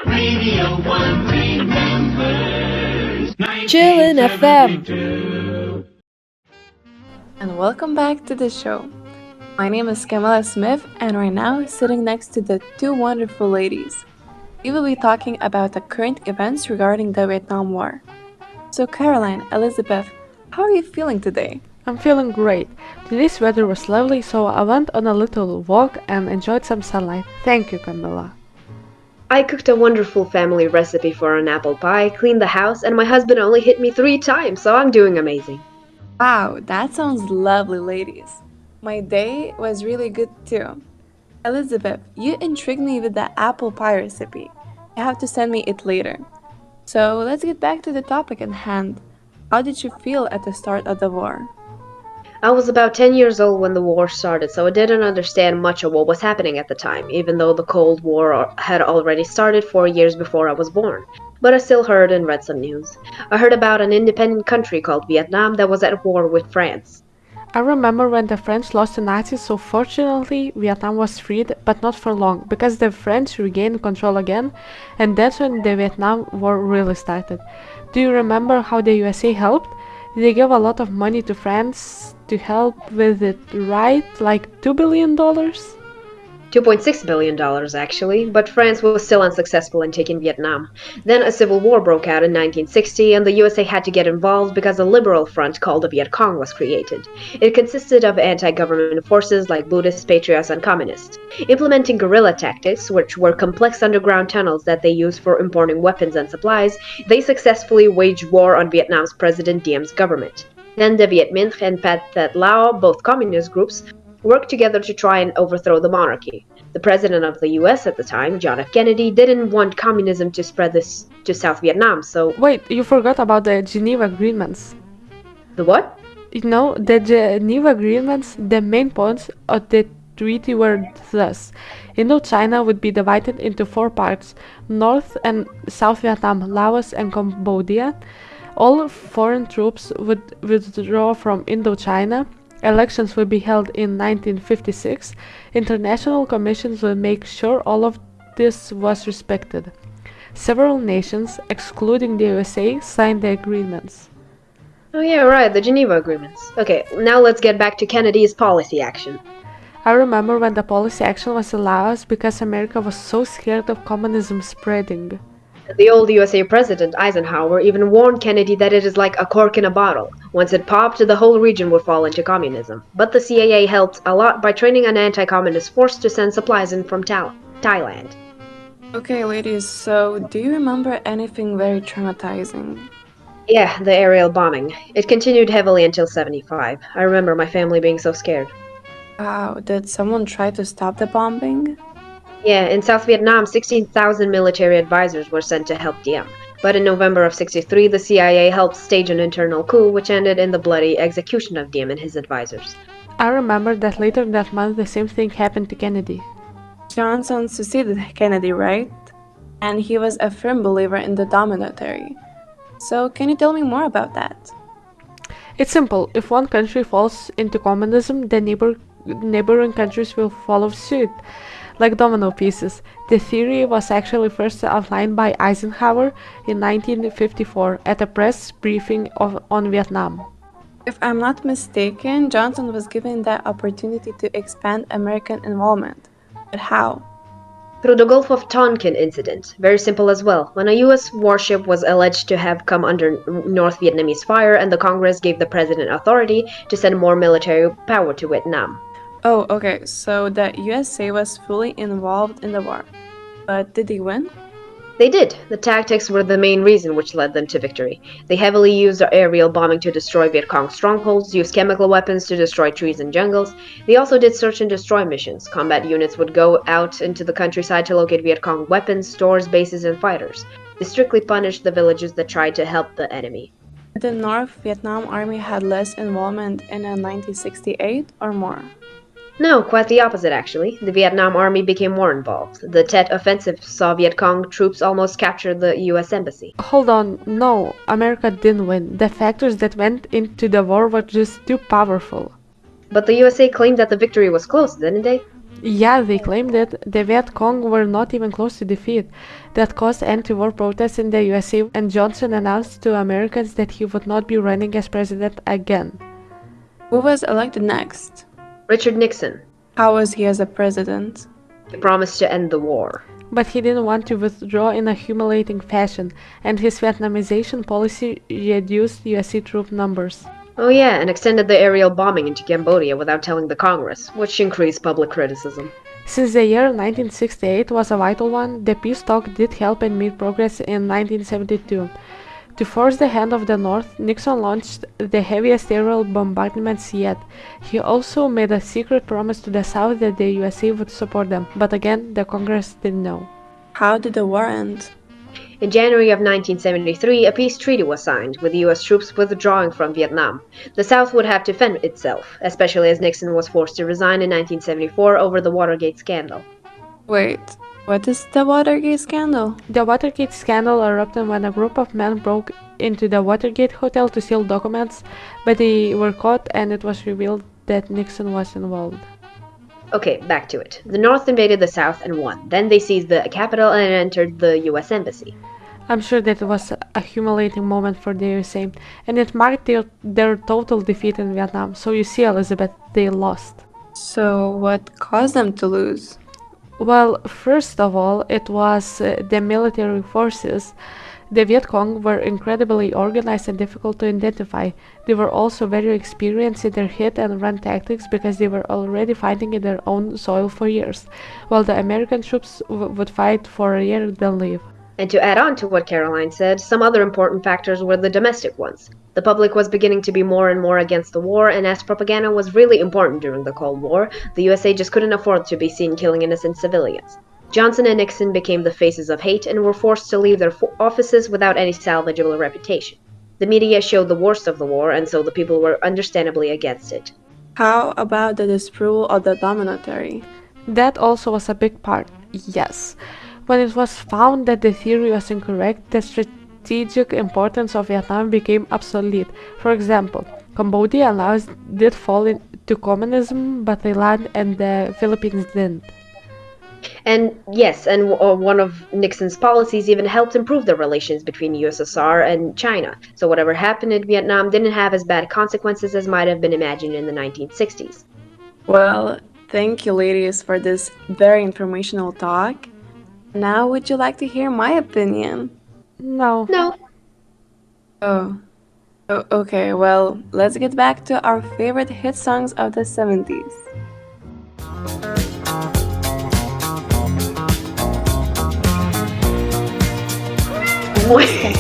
Radio 1 remembers chillinFM. And welcome back to the show. My name is Kamala Smith, and right now, sitting next to the two wonderful ladies, we will be talking about the current events regarding the Vietnam War. So, Caroline, Elizabeth, how are you feeling today? I'm feeling great. Today's weather was lovely, so I went on a little walk and enjoyed some sunlight. Thank you, Camilla. I cooked a wonderful family recipe for an apple pie, cleaned the house, and my husband only hit me 3 times, so I'm doing amazing. Wow, that sounds lovely, ladies. My day was really good too. Elizabeth, you intrigued me with the apple pie recipe. You have to send me it later. So let's get back to the topic at hand. How did you feel at the start of the war? I was about 10 years old when the war started, so I didn't understand much of what was happening at the time, even though the Cold War had already started 4 years before I was born. But I still heard and read some news. I heard about an independent country called Vietnam that was at war with France. I remember when the French lost the Nazis, so fortunately Vietnam was freed, but not for long, because the French regained control again, and that's when the Vietnam War really started. Do you remember how the USA helped? They gave a lot of money to France to help with it, right? Like $2 billion? $2.6 billion actually, but France was still unsuccessful in taking Vietnam. Then a civil war broke out in 1960 and the USA had to get involved because a liberal front called the Viet Cong was created. It consisted of anti-government forces like Buddhists, patriots, and communists. Implementing guerrilla tactics, which were complex underground tunnels that they used for importing weapons and supplies, they successfully waged war on Vietnam's President Diem's government. Then the Viet Minh and Pat That Lao, both communist groups, worked together to try and overthrow the monarchy. The president of the US at the time, John F. Kennedy, didn't want communism to spread this to South Vietnam, so... Wait, you forgot about the Geneva Agreements. The what? You know, the Geneva Agreements, the main points of the treaty were thus. Indochina would be divided into 4 parts, North and South Vietnam, Laos and Cambodia. All foreign troops would withdraw from Indochina. Elections will be held in 1956. International commissions will make sure all of this was respected. Several nations, excluding the USA, signed the agreements. Oh yeah, right, the Geneva Agreements. Okay, now let's get back to Kennedy's policy action. I remember when the policy action was allowed because America was so scared of communism spreading. The old USA President Eisenhower even warned Kennedy that it is like a cork in a bottle. Once it popped, the whole region would fall into communism. But the CIA helped a lot by training an anti-communist force to send supplies in from Thailand. Okay, ladies, so do you remember anything very traumatizing? Yeah, the aerial bombing. It continued heavily until 75. I remember my family being so scared. Wow, did someone try to stop the bombing? Yeah, in South Vietnam, 16,000 military advisors were sent to help Diem. But in November of 63, the CIA helped stage an internal coup, which ended in the bloody execution of Diem and his advisors. I remember that later that month the same thing happened to Kennedy. Johnson succeeded Kennedy, right? And he was a firm believer in the domino theory. So can you tell me more about that? It's simple. If one country falls into communism, the neighboring countries will follow suit. Like domino pieces. The theory was actually first outlined by Eisenhower in 1954 at a press briefing on Vietnam. If I'm not mistaken, Johnson was given the opportunity to expand American involvement. But how? Through the Gulf of Tonkin incident. Very simple as well. When a US warship was alleged to have come under North Vietnamese fire and the Congress gave the president authority to send more military power to Vietnam. Oh, okay, so the USA was fully involved in the war. But did they win? They did. The tactics were the main reason which led them to victory. They heavily used aerial bombing to destroy Viet Cong strongholds, used chemical weapons to destroy trees and jungles. They also did search and destroy missions. Combat units would go out into the countryside to locate Viet Cong weapons, stores, bases, and fighters. They strictly punished the villages that tried to help the enemy. The North Vietnam Army had less involvement in 1968 or more? No, quite the opposite actually. The Vietnam Army became more involved. The Tet Offensive saw Viet Cong troops almost capture the US Embassy. Hold on, no, America didn't win. The factors that went into the war were just too powerful. But the USA claimed that the victory was close, didn't they? Yeah, they claimed it. The Viet Cong were not even close to defeat. That caused anti-war protests in the USA, and Johnson announced to Americans that he would not be running as president again. Who was elected next? Richard Nixon. How was he as a president? He promised to end the war. But he didn't want to withdraw in a humiliating fashion, and his Vietnamization policy reduced USA troop numbers. Oh yeah, and extended the aerial bombing into Cambodia without telling the Congress, which increased public criticism. Since the year 1968 was a vital one, the peace talk did help and made progress in 1972. To force the hand of the North, Nixon launched the heaviest aerial bombardments yet. He also made a secret promise to the South that the USA would support them, but again, the Congress didn't know. How did the war end? In January of 1973, a peace treaty was signed, with US troops withdrawing from Vietnam. The South would have to fend itself, especially as Nixon was forced to resign in 1974 over the Watergate scandal. Wait, what is the Watergate scandal? The Watergate scandal erupted when a group of men broke into the Watergate Hotel to steal documents, but they were caught and it was revealed that Nixon was involved. Okay, back to it. The North invaded the South and won. Then they seized the capital and entered the US Embassy. I'm sure that it was a humiliating moment for the USA, and it marked their total defeat in Vietnam. So you see, Elizabeth, they lost. So, what caused them to lose? Well, first of all, it was the military forces. The Viet Cong were incredibly organized and difficult to identify. They were also very experienced in their hit and run tactics because they were already fighting in their own soil for years, while the American troops would fight for a year then leave. And to add on to what Caroline said, some other important factors were the domestic ones. The public was beginning to be more and more against the war, and as propaganda was really important during the Cold War, the USA just couldn't afford to be seen killing innocent civilians. Johnson and Nixon became the faces of hate and were forced to leave their offices without any salvageable reputation. The media showed the worst of the war, and so the people were understandably against it. How about the disapproval of the domino theory? That also was a big part, yes. When it was found that the theory was incorrect, the strategic importance of Vietnam became obsolete. For example, Cambodia and Laos did fall into communism, but Thailand and the Philippines didn't. And yes, and one of Nixon's policies even helped improve the relations between USSR and China. So whatever happened in Vietnam didn't have as bad consequences as might have been imagined in the 1960s. Well, thank you, ladies, for this very informational talk. Now, would you like to hear my opinion? No. No. Oh. Okay, well, let's get back to our favorite hit songs of the 70s. Wait.